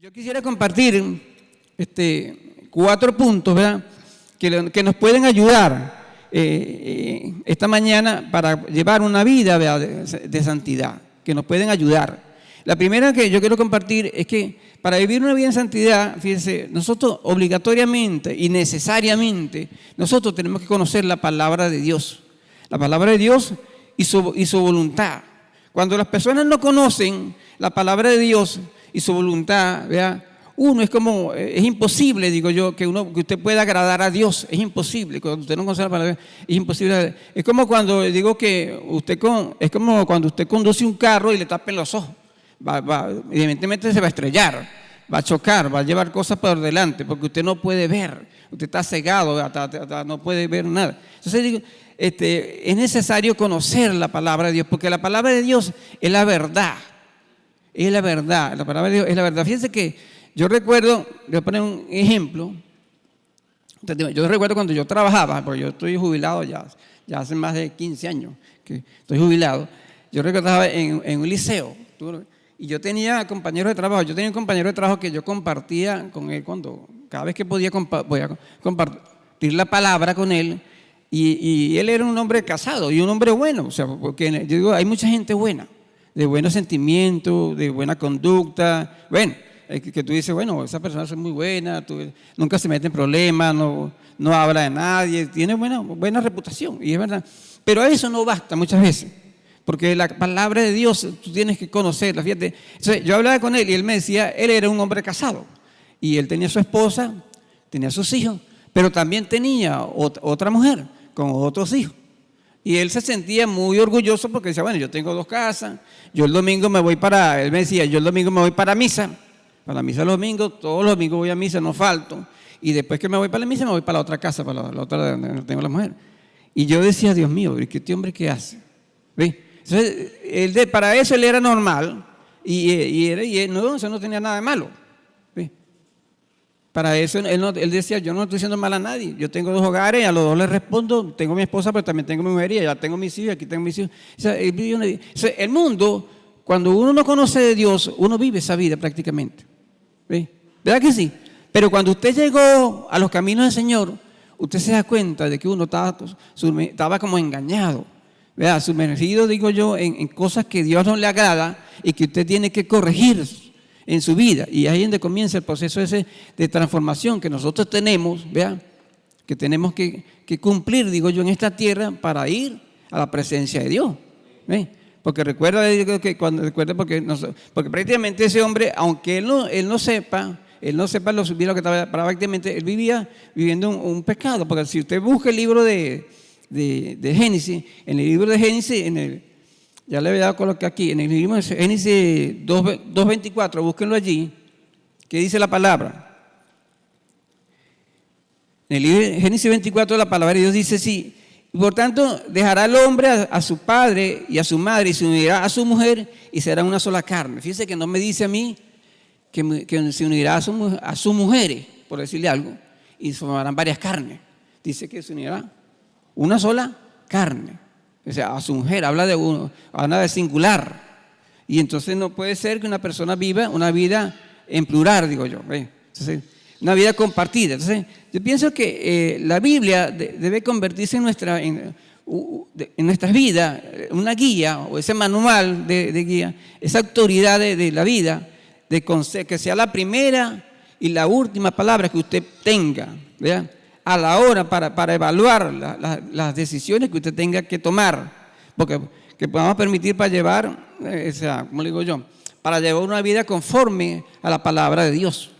Yo quisiera compartir 4 puntos, ¿verdad?, que nos pueden ayudar esta mañana para llevar una vida, ¿verdad?, de santidad, que nos pueden ayudar. La primera que yo quiero compartir es que para vivir una vida en santidad, fíjense, nosotros obligatoriamente y necesariamente, nosotros tenemos que conocer la palabra de Dios. La palabra de Dios y su voluntad. Cuando las personas no conocen la palabra de Dios y su voluntad, ¿verdad?, es imposible, digo yo, que usted pueda agradar a Dios. Es imposible. Cuando usted no conoce la palabra, es imposible. Es como cuando digo que es como cuando usted conduce un carro y le tapen los ojos. Evidentemente se va a estrellar, va a chocar, va a llevar cosas por delante, porque usted no puede ver, usted está cegado, no puede ver nada. Entonces digo, es necesario conocer la palabra de Dios, porque la palabra de Dios es la verdad. Es la verdad, la palabra de Dios es la verdad. Fíjense que yo recuerdo, voy a poner un ejemplo. Yo recuerdo cuando yo trabajaba, porque yo estoy jubilado ya hace más de 15 años que estoy jubilado. Yo recordaba en un liceo, y yo tenía compañeros de trabajo. Yo tenía un compañero de trabajo que yo compartía con él cada vez que podía compartir la palabra con él. Y él era un hombre casado y un hombre bueno. O sea, porque yo digo, hay mucha gente buena, de buenos sentimientos, de buena conducta. Bueno, que tú dices, bueno, esa persona es muy buena, nunca se mete en problemas, no habla de nadie, tiene buena reputación, y es verdad. Pero eso no basta muchas veces, porque la palabra de Dios tú tienes que conocerla. Fíjate, entonces, yo hablaba con él y él me decía, él era un hombre casado, y él tenía su esposa, tenía sus hijos, pero también tenía otra mujer con otros hijos. Y él se sentía muy orgulloso porque decía, bueno, yo tengo 2 casas, él me decía, yo el domingo me voy para misa los domingos, todos los domingos voy a misa, no falto, y después que me voy para la misa me voy para la otra casa, para la otra donde tengo la mujer. Y yo decía, Dios mío, ¿qué este hombre qué hace? ¿Ves? Entonces, para eso él era normal, eso no tenía nada de malo. ¿Ves? Para eso él decía, yo no estoy diciendo mal a nadie, yo tengo 2 hogares, a los 2 les respondo, tengo mi esposa, pero también tengo mi mujer, y ya tengo mis hijos, aquí tengo mis hijos. O sea, el mundo, cuando uno no conoce de Dios, uno vive esa vida prácticamente. ¿Ves? ¿Verdad que sí? Pero cuando usted llegó a los caminos del Señor, usted se da cuenta de que uno estaba como engañado, ¿verdad?, sumergido, digo yo, en cosas que Dios no le agrada y que usted tiene que corregir en su vida. Y ahí es donde comienza el proceso ese de transformación que nosotros tenemos, ¿verdad?, que tenemos que cumplir, digo yo, en esta tierra para ir a la presencia de Dios. ¿Ves? Porque porque prácticamente ese hombre, aunque él no sepa lo que estaba, prácticamente él vivía viviendo un pecado. Porque si usted busca el libro de Génesis, en el libro de Génesis, ya le había colocado aquí, en el libro de Génesis 2:24, búsquenlo allí, que dice la palabra. En el libro de Génesis 24, la palabra de Dios dice así: por tanto, dejará el hombre a su padre y a su madre y se unirá a su mujer y será una sola carne. Fíjense que no me dice a mí que se unirá a sus mujeres, por decirle algo, y formarán varias carnes. Dice que se unirá una sola carne. O sea, a su mujer, habla de singular. Y entonces no puede ser que una persona viva una vida en plural, digo yo. Entonces, una vida compartida. Entonces, yo pienso que la Biblia debe convertirse en nuestras vidas una guía, o ese manual de guía, esa autoridad de la vida, que sea la primera y la última palabra que usted tenga, ¿verdad?, a la hora para evaluar las decisiones que usted tenga que tomar, porque que podamos permitir para llevar, ¿cómo le digo yo?, para llevar una vida conforme a la palabra de Dios.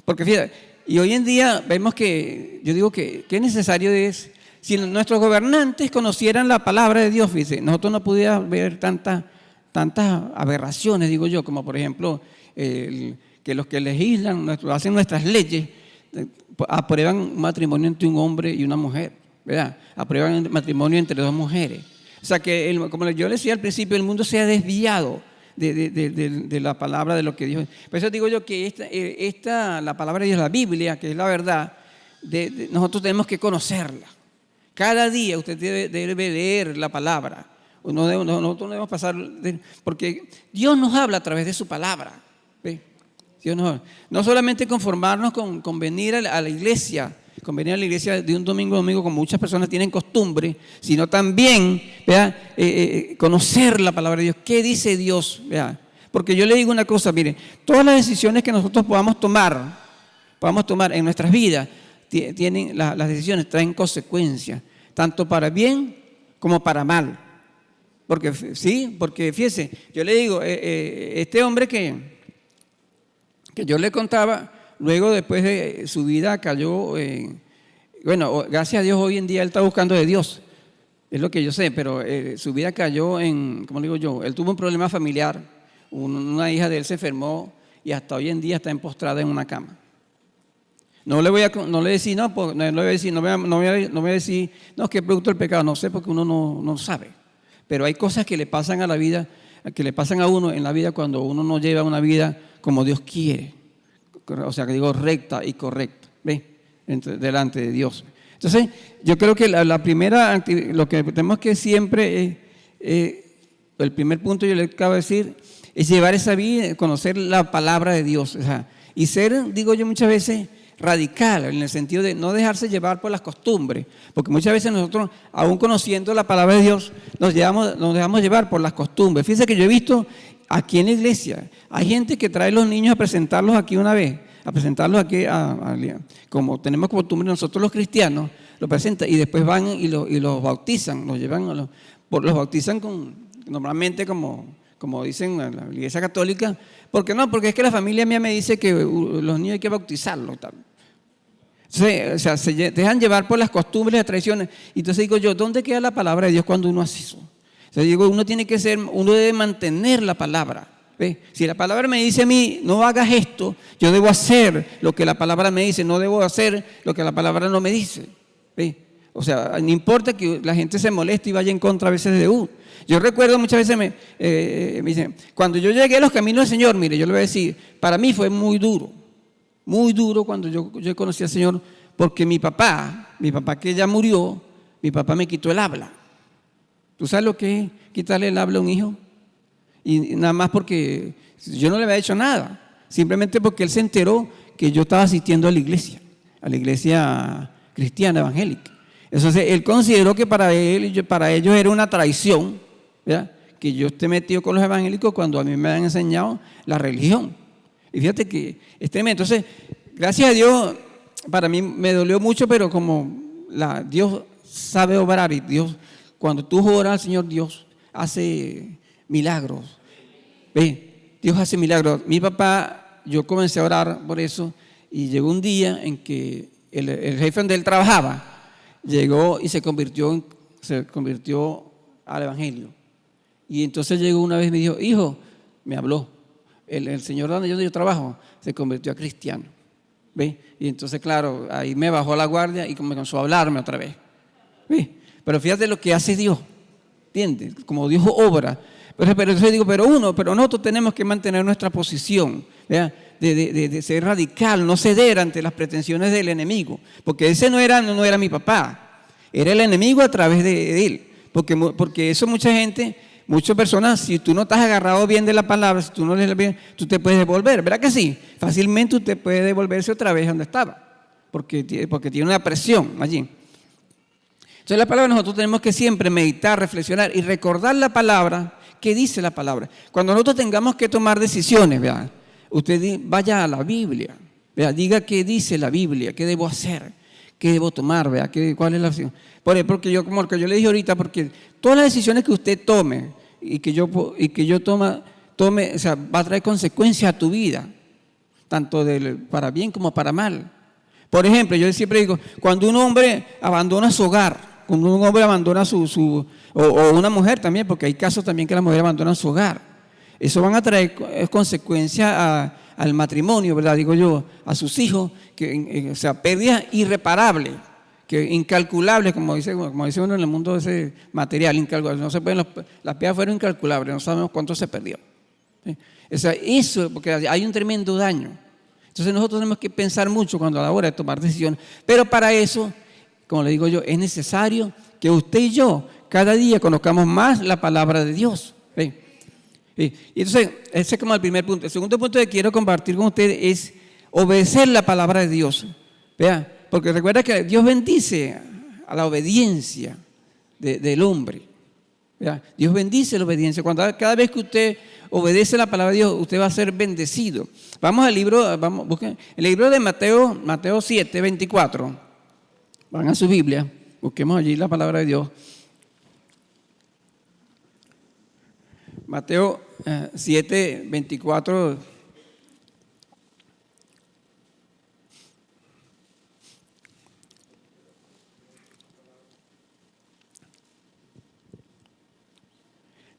Porque fíjate, y hoy en día vemos que, yo digo que necesario es, si nuestros gobernantes conocieran la palabra de Dios, fíjate, nosotros no pudiéramos ver tantas aberraciones, digo yo, como por ejemplo, que los que legislan, hacen nuestras leyes, aprueban un matrimonio entre un hombre y una mujer, ¿verdad? Aprueban el matrimonio entre 2 mujeres. O sea que, como yo decía al principio, el mundo se ha desviado de la palabra de lo que Dios. Por eso digo yo que la palabra de Dios, la Biblia, que es la verdad, nosotros tenemos que conocerla. Cada día usted debe leer la palabra. Nosotros no debemos pasar, porque Dios nos habla a través de su palabra. ¿Ve? No solamente conformarnos con venir a la iglesia, con venir a la iglesia de un domingo a domingo, como muchas personas tienen costumbre, sino también, ¿verdad? Conocer la palabra de Dios. ¿Qué dice Dios? ¿Verdad? Porque yo le digo una cosa, mire, todas las decisiones que nosotros podamos tomar en nuestras vidas, las decisiones traen consecuencias, tanto para bien como para mal. Porque fíjese, yo le digo, este hombre que yo le contaba, luego después de su vida cayó, bueno, gracias a Dios hoy en día él está buscando de Dios, es lo que yo sé, pero su vida cayó ¿cómo le digo yo? Él tuvo un problema familiar, una hija de él se enfermó y hasta hoy en día está postrada en una cama. No le voy a decir, no es que es producto del pecado, no sé, porque uno no sabe. Pero hay cosas que le pasan a la vida, que le pasan a uno en la vida cuando uno no lleva una vida como Dios quiere. O sea, que digo recta y correcta, ¿ve? Delante de Dios. Entonces, yo creo que la primera, lo que tenemos que siempre, el primer punto yo le acabo de decir, es llevar esa vida, conocer la palabra de Dios. O sea, y ser, digo yo muchas veces, radical, en el sentido de no dejarse llevar por las costumbres, porque muchas veces nosotros, aún conociendo la palabra de Dios, nos dejamos llevar por las costumbres. Fíjense que yo he visto aquí en la iglesia, hay gente que trae a los niños a presentarlos aquí una vez, a presentarlos aquí, como tenemos costumbre nosotros los cristianos, los presentan y después van y los bautizan, los bautizan normalmente como dicen en la iglesia católica. ¿Por qué no? Porque es que la familia mía me dice que los niños hay que bautizarlos. O sea, se dejan llevar por las costumbres, las tradiciones. Y entonces digo yo, ¿dónde queda la palabra de Dios cuando uno hace eso? O sea, digo, uno debe mantener la palabra. ¿Ve? Si la palabra me dice a mí, no hagas esto, yo debo hacer lo que la palabra me dice, no debo hacer lo que la palabra no me dice. ¿Ve? O sea, no importa que la gente se moleste y vaya en contra a veces de uno. Yo recuerdo muchas veces me dicen, cuando yo llegué a los caminos del Señor, mire, yo le voy a decir, para mí fue muy duro cuando yo conocí al Señor, porque mi papá que ya murió, mi papá me quitó el habla. ¿Tú sabes lo que es quitarle el habla a un hijo? Y nada más porque yo no le había hecho nada, simplemente porque él se enteró que yo estaba asistiendo a la iglesia cristiana evangélica. Entonces él consideró que para ellos era una traición, ¿verdad? Que yo esté metido con los evangélicos cuando a mí me han enseñado la religión. Y fíjate que es tremendo. Entonces, gracias a Dios, para mí me dolió mucho, pero como Dios sabe obrar y Dios, cuando tú oras al Señor, Dios hace milagros. ¿Ve? Dios hace milagros. Mi papá, yo comencé a orar por eso y llegó un día en que el jefe donde él trabajaba llegó y se convirtió al evangelio. Y entonces llegó una vez y me dijo, hijo, me habló, el señor donde yo trabajo se convirtió a cristiano. ¿Ve? Y entonces, claro, ahí me bajó la guardia y comenzó a hablarme otra vez. ¿Ve? Pero fíjate lo que hace Dios, ¿entiendes? Como Dios obra. Pero entonces digo, pero nosotros tenemos que mantener nuestra posición, ¿verdad? De ser radical, no ceder ante las pretensiones del enemigo, porque ese no era mi papá, era el enemigo a través de él, porque eso muchas personas, si tú no estás agarrado bien de la palabra, si tú no lees bien, tú te puedes devolver, ¿verdad que sí? Fácilmente usted puede devolverse otra vez a donde estaba, porque tiene una presión allí. Entonces la palabra nosotros tenemos que siempre meditar, reflexionar y recordar la palabra. ¿Qué dice la palabra? Cuando nosotros tengamos que tomar decisiones, ¿verdad? Usted vaya a la Biblia, ¿verdad? Diga qué dice la Biblia, qué debo hacer, qué debo tomar, ¿verdad? ¿Cuál es la opción? Porque como lo que yo le dije ahorita, porque todas las decisiones que usted tome y que yo tome, o sea, va a traer consecuencias a tu vida, tanto para bien como para mal. Por ejemplo, yo siempre digo, cuando un hombre abandona su hogar, cuando un hombre abandona o una mujer también, porque hay casos también que la mujer abandona su hogar, eso van a traer consecuencias al matrimonio, ¿verdad? Digo yo, a sus hijos, o sea, pérdidas irreparables, incalculables, como dice uno en el mundo de ese material, incalculable. No se pueden, las pérdidas fueron incalculables, no sabemos cuánto se perdió. ¿Sí? O sea, eso, porque hay un tremendo daño. Entonces nosotros tenemos que pensar mucho cuando a la hora de tomar decisiones, pero para eso, como le digo yo, es necesario que usted y yo cada día conozcamos más la palabra de Dios. ¿Ve? Y entonces, ese es como el primer punto. El segundo punto que quiero compartir con ustedes es obedecer la palabra de Dios. ¿Vea? Porque recuerda que Dios bendice a la obediencia del hombre. ¿Vea? Dios bendice la obediencia. Cada vez que usted obedece la palabra de Dios, usted va a ser bendecido. Vamos al libro, busquen el libro de Mateo 7, 24. Van a su Biblia, busquemos allí la palabra de Dios. Mateo 7, 24.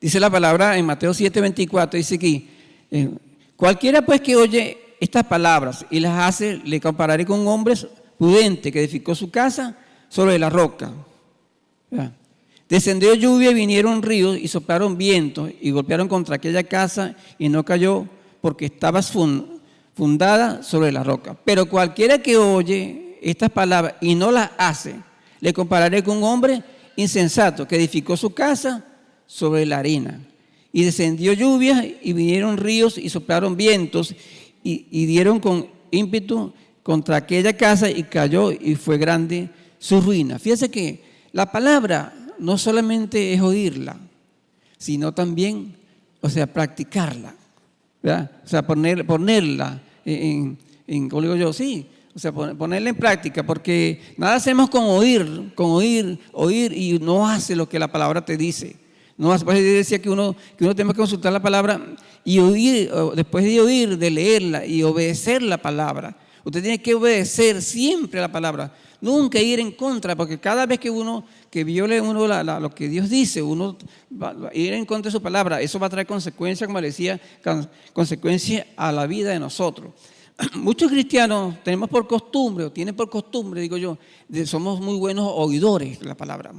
Dice la palabra en Mateo 7, 24, dice aquí, cualquiera pues que oye estas palabras y las hace, le compararé con un hombre prudente que edificó su casa sobre la roca. ¿Verdad? Descendió lluvia y vinieron ríos y soplaron vientos y golpearon contra aquella casa y no cayó porque estaba fundada sobre la roca. Pero cualquiera que oye estas palabras y no las hace, le compararé con un hombre insensato que edificó su casa sobre la arena. Y descendió lluvia y vinieron ríos y soplaron vientos y dieron con ímpetu contra aquella casa y cayó y fue grande su ruina. Fíjese que la palabra no solamente es oírla, sino también, practicarla, ¿verdad? O sea, ponerla ¿cómo digo yo? Sí, ponerla en práctica, porque nada hacemos con oír y no hace lo que la palabra te dice. No, después decía que uno tiene que consultar la palabra y oír, después de oír, de leerla y obedecer la palabra. Usted tiene que obedecer siempre la palabra, nunca ir en contra, porque cada vez que viole uno lo que Dios dice, uno va a ir en contra de su palabra, eso va a traer consecuencias, como le decía, consecuencias a la vida de nosotros. Muchos cristianos tenemos por costumbre, o tienen por costumbre, digo yo, somos muy buenos oidores de la palabra,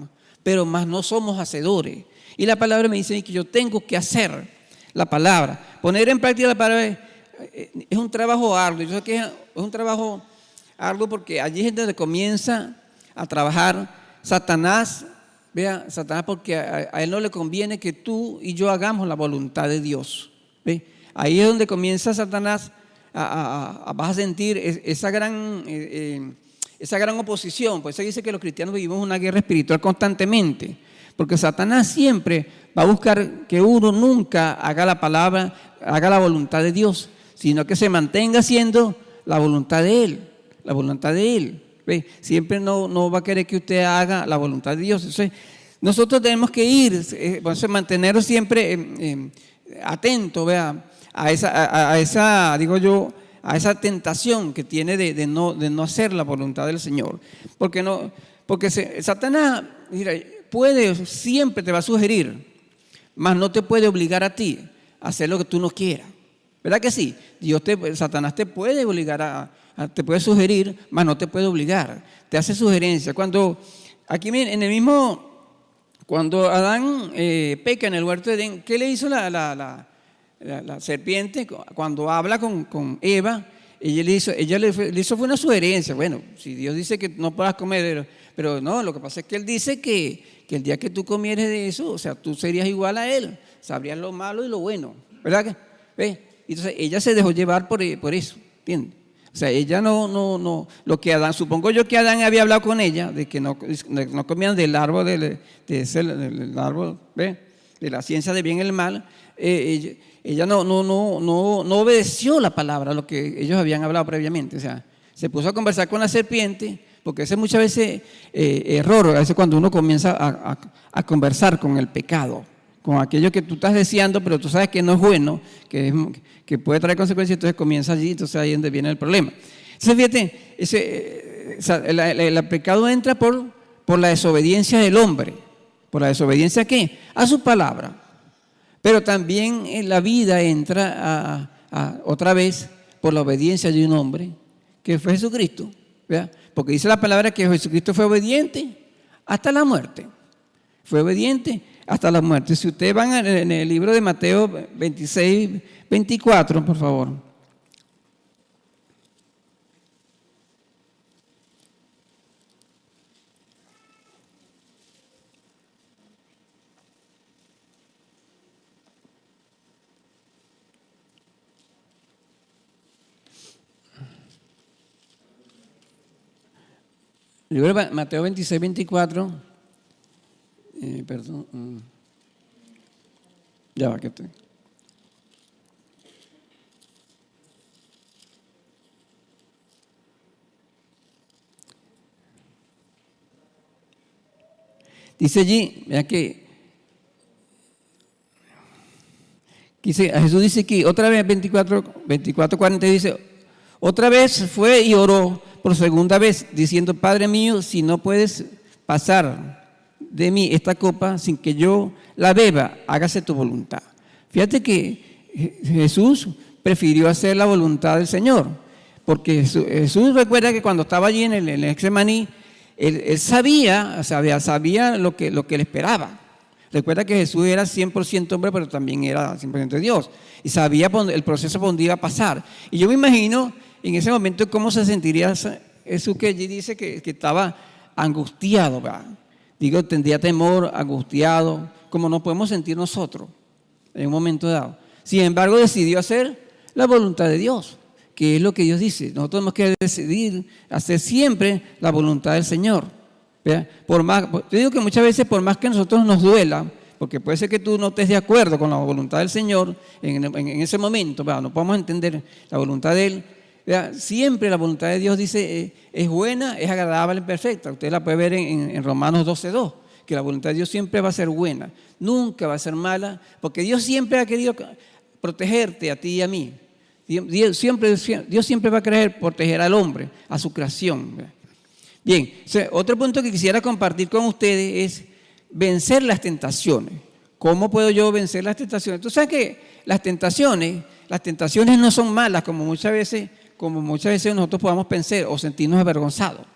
pero más no somos hacedores. Y la palabra me dice que yo tengo que hacer la palabra. Poner en práctica la palabra es un trabajo arduo. Yo sé que es un trabajo arduo porque allí es donde comienza a trabajar Satanás. Vea, Satanás, porque a él no le conviene que tú y yo hagamos la voluntad de Dios. ¿Ve? Ahí es donde comienza Satanás vas a sentir esa gran oposición. Por eso dice que los cristianos vivimos una guerra espiritual constantemente. Porque Satanás siempre va a buscar que uno nunca haga la palabra, haga la voluntad de Dios, sino que se mantenga haciendo la voluntad de Él, la voluntad de Él. ¿Ve? Siempre no va a querer que usted haga la voluntad de Dios. Entonces, nosotros tenemos que ir, mantenernos siempre atentos, vea, a esa tentación que tiene de no hacer la voluntad del Señor. Porque Satanás, mira, siempre te va a sugerir, mas no te puede obligar a ti a hacer lo que tú no quieras. ¿Verdad que sí? Satanás te puede obligar te puede sugerir, mas no te puede obligar. Te hace sugerencias. Cuando Adán peca en el huerto de Edén, ¿qué le hizo la serpiente cuando habla con Eva? Ella le hizo fue una sugerencia. Bueno, si Dios dice que no puedas comer, pero no, lo que pasa es que Él dice que el día que tú comieres de eso, tú serías igual a Él, sabrías lo malo y lo bueno, ¿verdad? ¿Ves? Entonces ella se dejó llevar por eso, ¿entiendes? O sea, ella no, lo que Adán, supongo yo que Adán había hablado con ella, de que no comían del árbol, del árbol, ¿ves? De la ciencia de bien y el mal. Ella no obedeció la palabra, lo que ellos habían hablado previamente. O sea, se puso a conversar con la serpiente, porque ese es muchas veces error, a veces cuando uno comienza a conversar con el pecado, con aquello que tú estás deseando, pero tú sabes que no es bueno, que puede traer consecuencias, entonces comienza allí, entonces ahí es donde viene el problema. Entonces, fíjate, el pecado entra por la desobediencia del hombre. ¿Por la desobediencia a qué? A su palabra. Pero también en la vida entra otra vez por la obediencia de un hombre, que fue Jesucristo, ¿verdad? Porque dice la palabra que Jesucristo fue obediente hasta la muerte. Fue obediente hasta la muerte. Si ustedes van en el libro de Mateo 26, 24, por favor. Libro de Mateo 26, 24. Perdón. Ya va, que estoy. Dice allí, vea que Jesús dice que otra vez 24, 40 dice, otra vez fue y oró por segunda vez, diciendo, Padre mío, si no puedes pasar de mí esta copa sin que yo la beba, hágase tu voluntad. Fíjate que Jesús prefirió hacer la voluntad del Señor, porque Jesús recuerda que cuando estaba allí en el Getsemaní, él sabía lo que le esperaba. Recuerda que Jesús era 100% hombre, pero también era 100% Dios. Y sabía el proceso por donde iba a pasar. Y yo me imagino en ese momento cómo se sentiría Jesús, que allí dice que estaba angustiado, ¿verdad? Digo, tendría temor, angustiado, como nos podemos sentir nosotros en un momento dado. Sin embargo, decidió hacer la voluntad de Dios, que es lo que Dios dice. Nosotros tenemos que decidir hacer siempre la voluntad del Señor. Yo digo que muchas veces, por más que a nosotros nos duela, porque puede ser que tú no estés de acuerdo con la voluntad del Señor en ese momento, ¿verdad? No podemos entender la voluntad de Él. ¿Verdad? Siempre la voluntad de Dios dice es buena, es agradable y perfecta. Usted la puede ver en Romanos 12:2, que la voluntad de Dios siempre va a ser buena, nunca va a ser mala, porque Dios siempre ha querido protegerte a ti y a mí. Dios siempre va a querer proteger al hombre, a su creación. ¿Verdad? Bien, otro punto que quisiera compartir con ustedes es vencer las tentaciones. ¿Cómo puedo yo vencer las tentaciones? Tú sabes que las tentaciones no son malas como muchas veces nosotros podamos pensar o sentirnos avergonzados.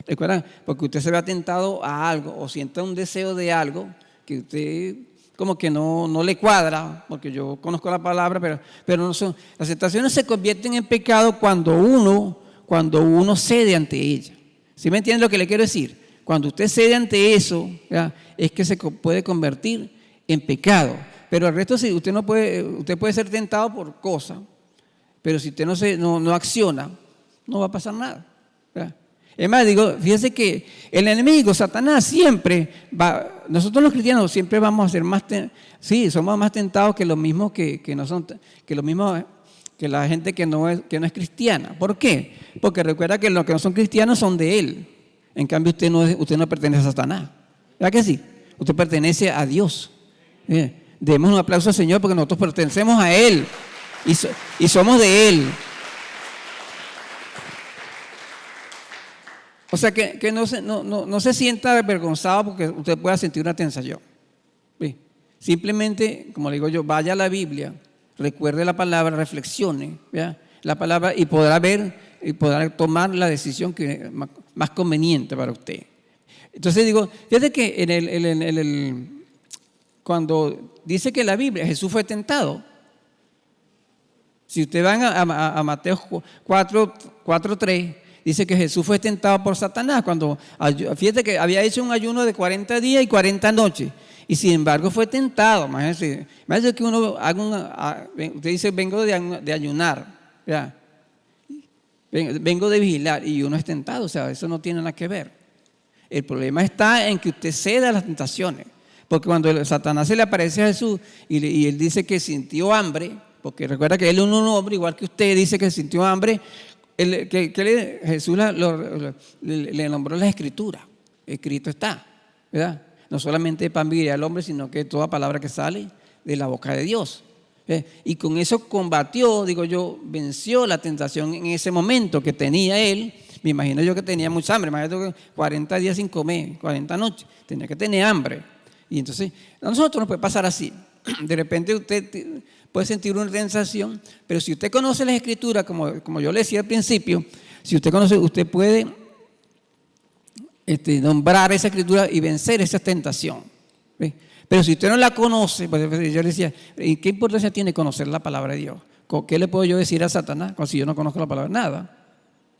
¿Recuerdan? Porque usted se ve tentado a algo o sienta un deseo de algo que usted como que no le cuadra, porque yo conozco la palabra, pero no son. Las tentaciones se convierten en pecado cuando uno cede ante ella. ¿Sí me entienden lo que le quiero decir? Cuando usted cede ante eso, ¿ya? Es que se puede convertir en pecado. Pero el resto sí, usted puede ser tentado por cosas, pero si usted no acciona, no va a pasar nada. ¿Ya? Es más, fíjese que el enemigo, Satanás, siempre va, nosotros los cristianos siempre vamos a ser somos más tentados que los mismos que no son, que los mismos que la gente que no es cristiana. ¿Por qué? Porque recuerda que los que no son cristianos son de Él. En cambio, usted no pertenece a Satanás. ¿Verdad que sí? Usted pertenece a Dios. Demos un aplauso al Señor porque nosotros pertenecemos a Él y somos de Él. O sea que no se sienta avergonzado porque usted pueda sentir una tentación. Simplemente, como le digo yo, vaya a la Biblia, recuerde la palabra, reflexione, ¿ya? La palabra y podrá tomar la decisión que es más conveniente para usted. Entonces fíjate que cuando dice que en la Biblia Jesús fue tentado, si usted van a Mateo 4:3, dice que Jesús fue tentado por Satanás. Fíjate que había hecho un ayuno de 40 días y 40 noches. Y sin embargo fue tentado. Imagínese que uno usted dice, vengo de ayunar, ¿verdad? Vengo de vigilar y uno es tentado. O sea, eso no tiene nada que ver. El problema está en que usted ceda a las tentaciones. Porque cuando Satanás se le aparece a Jesús y él dice que sintió hambre, porque recuerda que él es un hombre igual que usted, dice que sintió hambre, Jesús le nombró la Escritura. Escrito está, ¿verdad? No solamente de pan vivirá el hombre, sino que toda palabra que sale de la boca de Dios. Y con eso combatió, venció la tentación en ese momento que tenía él. Me imagino yo que tenía mucha hambre. Imagínate que 40 días sin comer, 40 noches, tenía que tener hambre. Y entonces, a nosotros nos puede pasar así. De repente usted puede sentir una tentación, pero si usted conoce las Escrituras, como yo le decía al principio, si usted conoce, usted puede nombrar esa Escritura y vencer esa tentación. ¿Ve? Pero si usted no la conoce, pues yo le decía, ¿qué importancia tiene conocer la palabra de Dios? ¿Qué le puedo yo decir a Satanás si yo no conozco la palabra? Nada.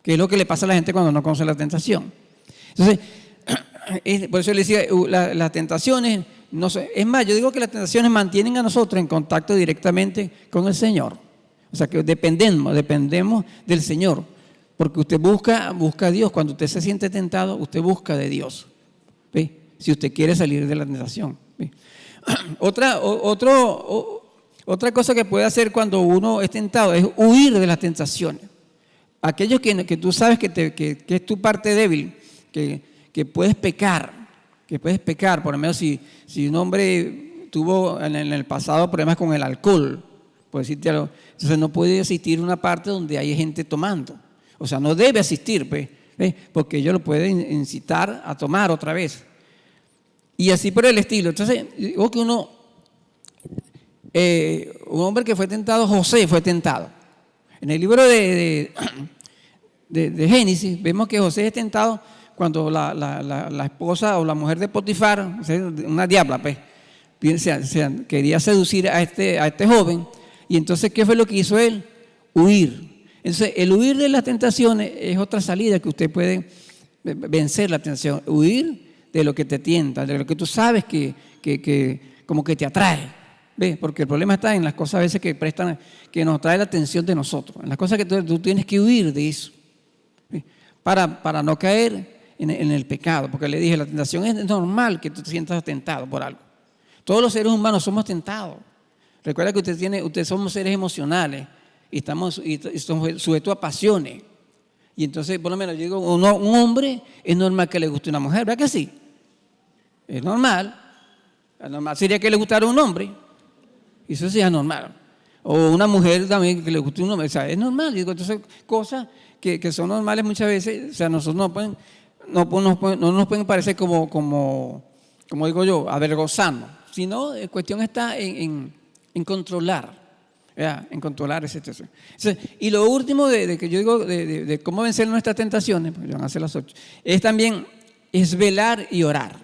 ¿Qué es lo que le pasa a la gente cuando no conoce la tentación? Entonces, por eso le decía, las tentaciones, no sé, es más, yo digo que las tentaciones mantienen a nosotros en contacto directamente con el Señor. O sea que dependemos del Señor. Porque usted busca a Dios. Cuando usted se siente tentado, usted busca de Dios. ¿Ve? Si usted quiere salir de la tentación. ¿Ve? Otra cosa que puede hacer cuando uno es tentado es huir de las tentaciones. Aquellos que tú sabes que es tu parte débil, que puedes pecar, por lo menos si un hombre tuvo en el pasado problemas con el alcohol, por decirte algo, entonces no puede asistir a una parte donde hay gente tomando. O sea, no debe asistir, ¿ves? Porque ellos lo pueden incitar a tomar otra vez. Y así por el estilo. Entonces, digo que un hombre que fue tentado, José fue tentado. En el libro de Génesis vemos que José es tentado cuando la esposa o la mujer de Potifar, una diabla, pues, quería seducir a este joven. Y entonces, ¿qué fue lo que hizo él? Huir. Entonces, el huir de las tentaciones es otra salida que usted puede vencer la tentación. Huir de lo que te tienta, de lo que tú sabes que como que te atrae. ¿Ves? Porque el problema está en las cosas a veces que nos trae la atención de nosotros. En las cosas que tú tienes que huir de eso. ¿Ves? Para no caer en el pecado. Porque le dije, la tentación es normal que tú te sientas tentado por algo. Todos los seres humanos somos tentados. Recuerda que ustedes somos seres emocionales y estamos sujetos a pasiones. Y entonces, por lo menos, yo digo, un hombre es normal que le guste una mujer, ¿verdad que sí? Es normal. Lo normal sería que le gustara un hombre. Eso sí es normal. O una mujer también que le guste un hombre. O sea, es normal. Digo, entonces, cosas que son normales muchas veces, o sea, nosotros no nos pueden parecer como digo yo, avergonzarnos. Sino, la cuestión está en controlar. En controlar esa situación. Y lo último de que yo digo de cómo vencer nuestras tentaciones, porque van a ser las 8, es también velar y orar.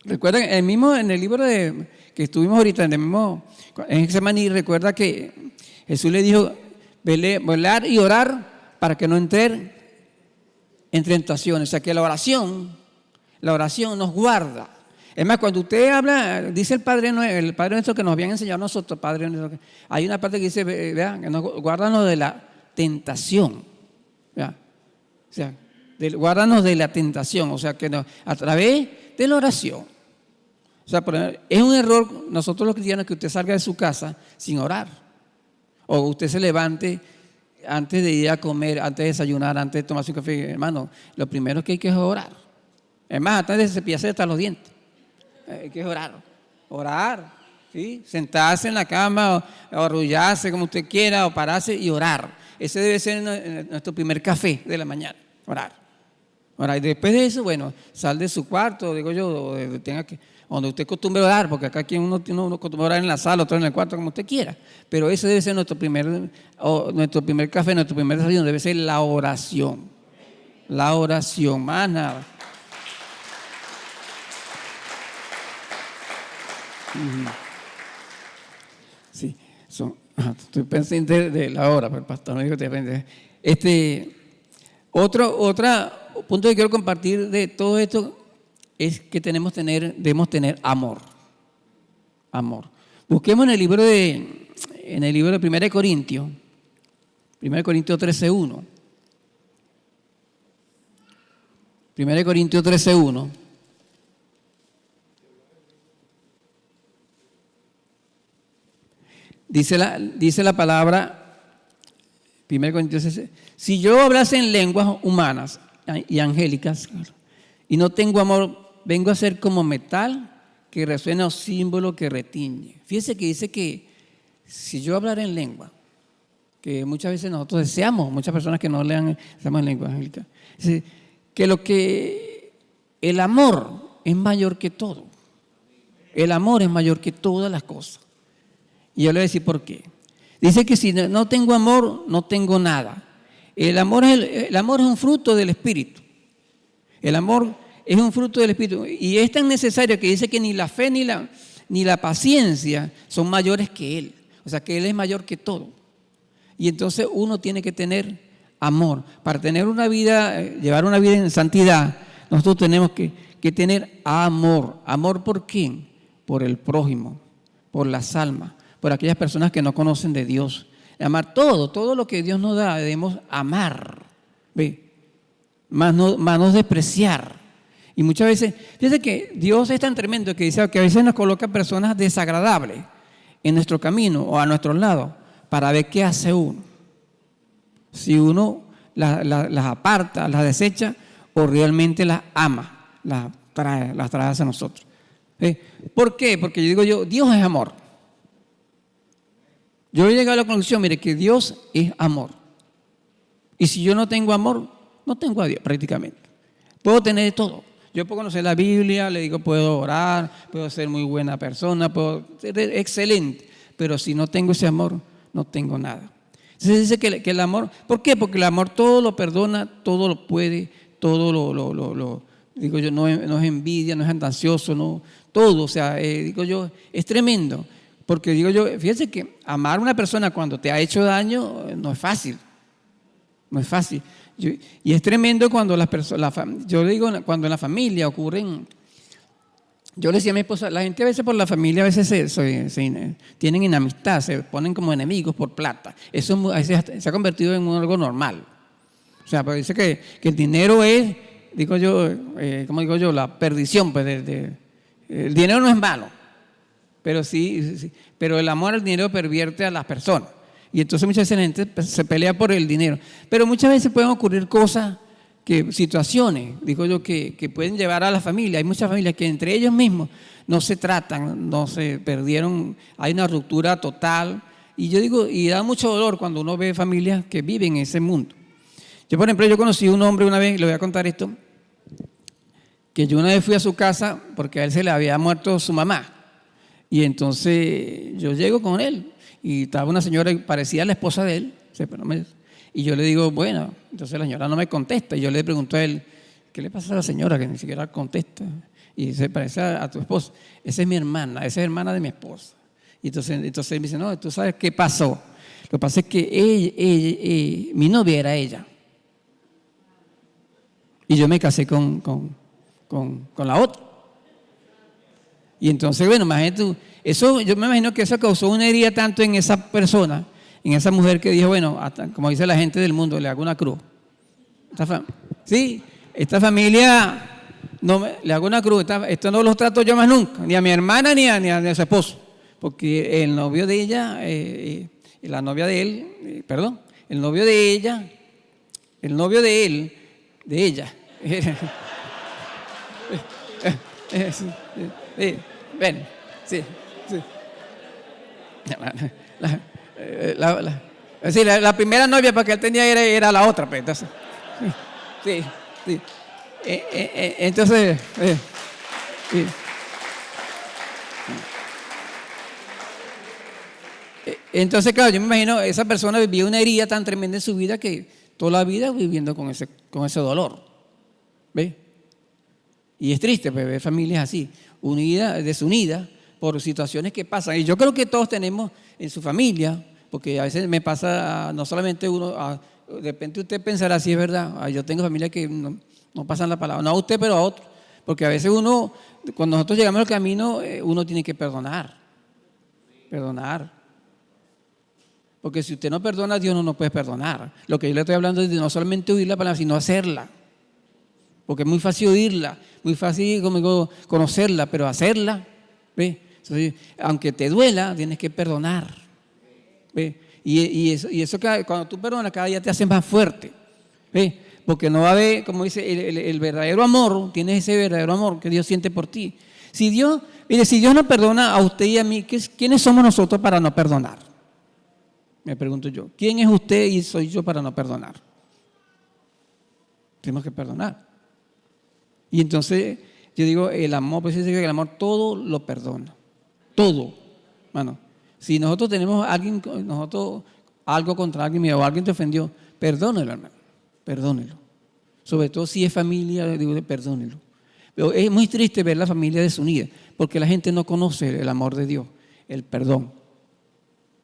Recuerden, en el libro que estuvimos ahorita, en Getsemaní, recuerda que Jesús le dijo, velar y orar para que no entre en tentaciones. O sea, que la oración nos guarda. Es más, cuando usted habla, dice el Padre Nuestro que nos habían enseñado a nosotros, Padre Nuestro, hay una parte que dice, vean, que nos guárdanos de la tentación. ¿Vean? O sea, guárdanos de la tentación, o sea, que a través de la oración. O sea, por ejemplo, es un error nosotros los cristianos que usted salga de su casa sin orar. O usted se levante antes de ir a comer, antes de desayunar, antes de tomarse un café. Hermano, lo primero que hay que es orar. Es más, antes de cepillarse hasta los dientes. Hay que orar, ¿sí? Sentarse en la cama o arrullarse como usted quiera o pararse y orar. Ese debe ser nuestro primer café de la mañana, orar. Y después de eso, bueno, sal de su cuarto, digo yo, donde usted acostumbre a orar, porque acá aquí uno acostumbra a orar en la sala, otro en el cuarto, como usted quiera. Pero ese debe ser nuestro primer café, nuestro primer desayuno, debe ser la oración. La oración, más nada. Sí, estoy pendiente de la hora, pero el pastor me dijo que depende. Otro punto que quiero compartir de todo esto es que debemos tener amor. Amor. Busquemos en el libro de 1 Corintios 13:1. 1 Corintios 13:1. Dice la palabra, 1 Corintios 13, si yo hablase en lenguas humanas y angélicas y no tengo amor, vengo a ser como metal que resuena o símbolo que retiñe. Fíjese que dice que si yo hablara en lengua, que muchas veces nosotros deseamos, muchas personas que no lean en lengua angélica, que el amor es mayor que todo. El amor es mayor que todas las cosas. Y yo le voy a decir por qué. Dice que si no tengo amor, no tengo nada. El amor es un fruto del Espíritu. El amor es un fruto del Espíritu. Y es tan necesario que dice que ni la fe ni la paciencia son mayores que Él. O sea, que Él es mayor que todo. Y entonces uno tiene que tener amor. Para tener llevar una vida en santidad, nosotros tenemos que tener amor. ¿Amor por quién? Por el prójimo, por las almas, por aquellas personas que no conocen de Dios. Amar todo lo que Dios nos da, debemos amar. ¿Ve? Más no despreciar. Y muchas veces, fíjense que Dios es tan tremendo que dice que a veces nos coloca personas desagradables en nuestro camino o a nuestro lado para ver qué hace uno. Si uno las aparta, las desecha o realmente las ama, las trae hacia nosotros. ¿Por qué? Porque yo digo Dios es amor. Yo he llegado a la conclusión, mire, que Dios es amor. Y si yo no tengo amor, no tengo a Dios prácticamente. Puedo tener todo. Yo puedo conocer la Biblia, le digo, puedo orar, puedo ser muy buena persona, puedo ser excelente. Pero si no tengo ese amor, no tengo nada. Entonces dice que el amor, ¿por qué? Porque el amor todo lo perdona, todo lo puede, todo lo digo yo, no es envidia, no es ansioso, no, todo, o sea, digo yo, es tremendo. Porque digo yo, fíjense que amar a una persona cuando te ha hecho daño no es fácil. No es fácil. Y es tremendo cuando las personas, yo le digo, cuando en la familia ocurren, yo le decía a mi esposa, la gente a veces por la familia a veces se tienen enemistad, se ponen como enemigos por plata. Eso a veces se ha convertido en algo normal. O sea, pues dice que el dinero es, digo yo, ¿cómo digo yo? La perdición. Pues, el dinero no es malo, pero sí, pero el amor al dinero pervierte a las personas. Y entonces muchas veces la gente se pelea por el dinero. Pero muchas veces pueden ocurrir cosas, situaciones, digo yo, que pueden llevar a la familia. Hay muchas familias que entre ellos mismos no se tratan, no se perdieron, hay una ruptura total. Y yo digo, y da mucho dolor cuando uno ve familias que viven en ese mundo. Yo, por ejemplo, conocí a un hombre una vez, le voy a contar esto, que yo una vez fui a su casa porque a él se le había muerto su mamá. Y entonces yo llego con él. Y estaba una señora que parecía la esposa de él, y yo le digo, bueno, entonces la señora no me contesta, y yo le pregunto a él, ¿qué le pasa a la señora que ni siquiera contesta? Y se parece a tu esposa. Esa es mi hermana, esa es hermana de mi esposa. Y entonces él me dice, no, ¿tú sabes qué pasó? Lo que pasa es que mi novia era ella. Y yo me casé con la otra. Y entonces, bueno, imagínate tú, eso, yo me imagino que eso causó una herida tanto en esa persona, en esa mujer que dijo, bueno, hasta, como dice la gente del mundo, le hago una cruz. Esta familia, le hago una cruz, esto no los trato yo más nunca, ni a mi hermana ni a su esposo, porque el novio de ella, la novia de él, el novio de ella, el novio de él, de ella. Ven, sí. La primera novia para que él tenía era la otra, pues, entonces. Sí. Entonces, sí. Entonces, claro, yo me imagino esa persona vivía una herida tan tremenda en su vida que toda la vida viviendo con ese dolor. ¿Ves? Y es triste pues, ver familias así, desunidas por situaciones que pasan. Y yo creo que todos tenemos en su familia, porque a veces me pasa, no solamente uno, de repente usted pensará si es verdad, yo tengo familias que no pasan la palabra, no a usted, pero a otro. Porque a veces uno, cuando nosotros llegamos al camino, uno tiene que perdonar. Porque si usted no perdona, Dios no nos puede perdonar. Lo que yo le estoy hablando es de no solamente oír la palabra, sino hacerla. Porque es muy fácil oírla, muy fácil como digo, conocerla, pero hacerla, ¿ves? Entonces, aunque te duela, tienes que perdonar, ¿ves? Y eso cuando tú perdonas, cada día te hace más fuerte, ¿ves? Porque no va a haber, como dice, el verdadero amor, tienes ese verdadero amor que Dios siente por ti. Si Dios no perdona a usted y a mí, ¿quiénes somos nosotros para no perdonar? Me pregunto yo, ¿quién es usted y soy yo para no perdonar? Tenemos que perdonar. Y entonces, yo digo, el amor, pues dice que el amor todo lo perdona. Todo. Bueno, si nosotros tenemos algo contra alguien o alguien te ofendió, perdónelo, hermano. Perdónelo. Sobre todo si es familia, digo, perdónelo. Pero es muy triste ver la familia desunida, porque la gente no conoce el amor de Dios, el perdón.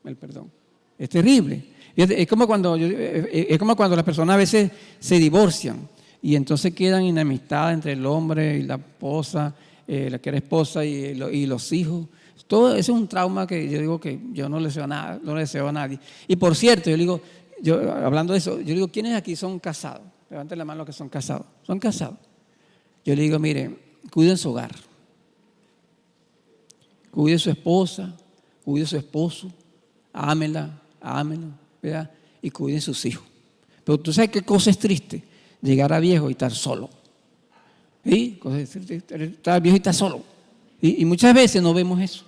El perdón. Es terrible. Es como cuando las personas a veces se divorcian. Y entonces quedan enemistad entre el hombre y la esposa, la que era esposa y los hijos. Todo eso es un trauma que yo digo que yo no le deseo a nadie. Y por cierto, hablando de eso, yo digo, ¿quiénes aquí son casados? Levanten la mano los que son casados. Son casados. Yo le digo, mire, cuiden su hogar. Cuide su esposa, cuide su esposo, ámelo, ¿verdad? Y cuiden sus hijos. Pero tú sabes qué cosa es triste, llegar a viejo y estar solo. ¿Sí? Estar viejo y estar solo. Y muchas veces no vemos eso.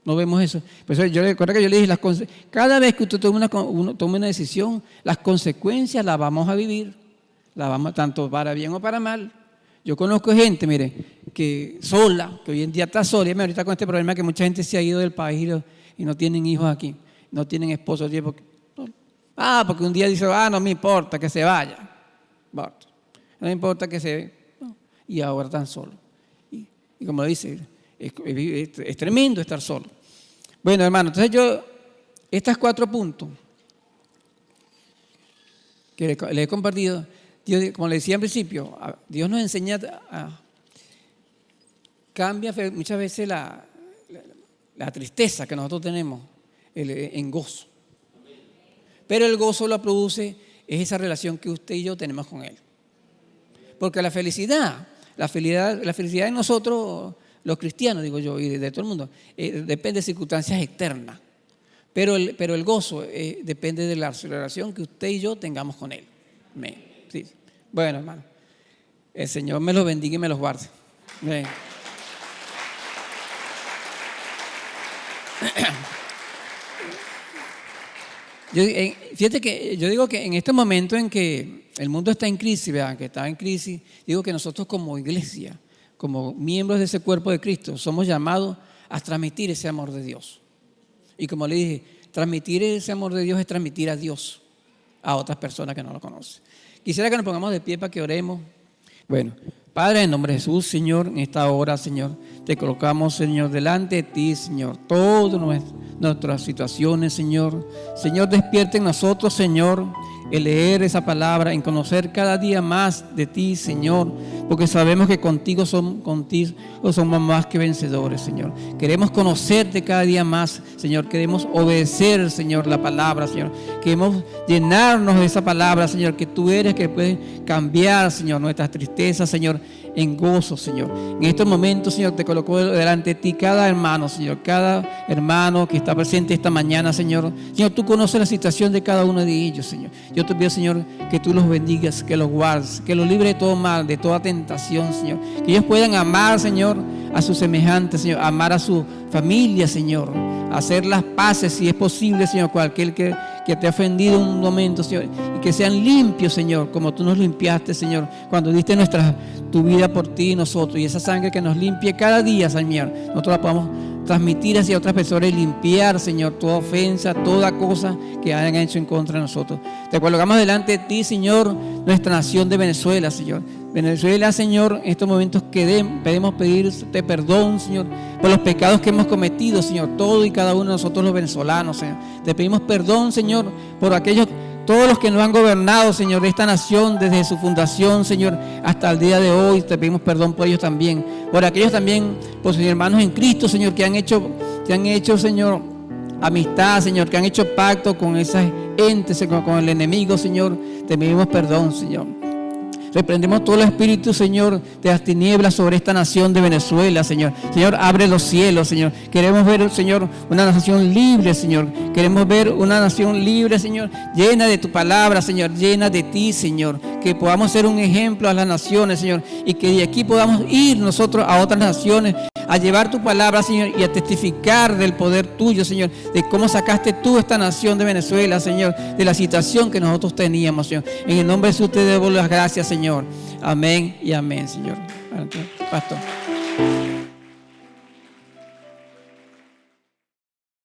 No vemos eso. Por eso yo recuerdo que yo le dije, cada vez que usted tome una decisión, las consecuencias las vamos a vivir. Las vamos, tanto para bien o para mal. Yo conozco gente, mire, que sola, que hoy en día está sola. Y ahorita con este problema que mucha gente se ha ido del país y no tienen hijos aquí, no tienen esposos. Porque un día dice, no me importa que se vaya. No me importa que se... No. Y ahora están solos. Y como dice, es tremendo estar solo. Bueno, hermano, entonces estos 4 puntos que les he compartido, Dios, como le decía al principio, Dios nos enseña cambia muchas veces la tristeza que nosotros tenemos en gozo. Pero el gozo lo produce es esa relación que usted y yo tenemos con Él. Porque la felicidad de nosotros, los cristianos, digo yo, y de todo el mundo, depende de circunstancias externas. Pero el gozo depende de la relación que usted y yo tengamos con Él. Amén. Sí. Bueno, hermano, el Señor me los bendiga y me los guarde. Amén. Fíjate que yo digo que en este momento en que el mundo está en crisis, vean, que está en crisis, digo que nosotros como iglesia, como miembros de ese cuerpo de Cristo, somos llamados a transmitir ese amor de Dios. Y como le dije, transmitir ese amor de Dios es transmitir a Dios a otras personas que no lo conocen. Quisiera que nos pongamos de pie para que oremos. Bueno, Padre, en nombre de Jesús, Señor, en esta hora, Señor, te colocamos, Señor, delante de ti, Señor, todas nuestras situaciones, Señor. Señor, despierta en nosotros, Señor, el leer esa palabra, en conocer cada día más de ti, Señor, porque sabemos que contigo somos más que vencedores, Señor. Queremos conocerte cada día más, Señor. Queremos obedecer, Señor, la palabra, Señor. Queremos llenarnos de esa palabra, Señor, que tú eres, que puedes cambiar, Señor, nuestras tristezas, Señor, en gozo, Señor. En estos momentos, Señor, te colocó delante de ti cada hermano, Señor, cada hermano que está presente esta mañana, Señor. Señor, tú conoces la situación de cada uno de ellos, Señor. Yo te pido, Señor, que tú los bendigas, que los guardes, que los libres de todo mal, de toda tentación, Señor. Que ellos puedan amar, Señor, a sus semejantes, Señor, amar a su familia, Señor, hacer las paces, si es posible, Señor, con aquel que te ha ofendido en un momento, Señor, y que sean limpios, Señor, como tú nos limpiaste, Señor, cuando diste tu vida por ti y nosotros, y esa sangre que nos limpie cada día, Señor, nosotros la podamos transmitir hacia otras personas y limpiar, Señor, toda ofensa, toda cosa que hayan hecho en contra de nosotros. Te colocamos delante de ti, Señor, nuestra nación de Venezuela, Señor. Venezuela, Señor, en estos momentos pedimos pedirte perdón, Señor, por los pecados que hemos cometido, Señor, todo y cada uno de nosotros los venezolanos, Señor. Te pedimos perdón, Señor, por todos los que nos han gobernado, Señor, esta nación desde su fundación, Señor, hasta el día de hoy. Te pedimos perdón por ellos también, por aquellos también, por sus hermanos en Cristo, Señor, que han hecho, Señor, amistad, Señor, que han hecho pacto con esas entes, con el enemigo, Señor. Te pedimos perdón, Señor. Reprendemos todo el espíritu, Señor, de las tinieblas sobre esta nación de Venezuela, Señor. Señor, abre los cielos, Señor. Queremos ver, Señor, una nación libre, Señor. Queremos ver una nación libre, Señor, llena de tu palabra, Señor, llena de ti, Señor. Que podamos ser un ejemplo a las naciones, Señor, y que de aquí podamos ir nosotros a otras naciones a llevar tu palabra, Señor, y a testificar del poder tuyo, Señor, de cómo sacaste tú esta nación de Venezuela, Señor, de la situación que nosotros teníamos, Señor. En el nombre de Jesús te debo las gracias, Señor. Amén y amén, Señor. Pastor.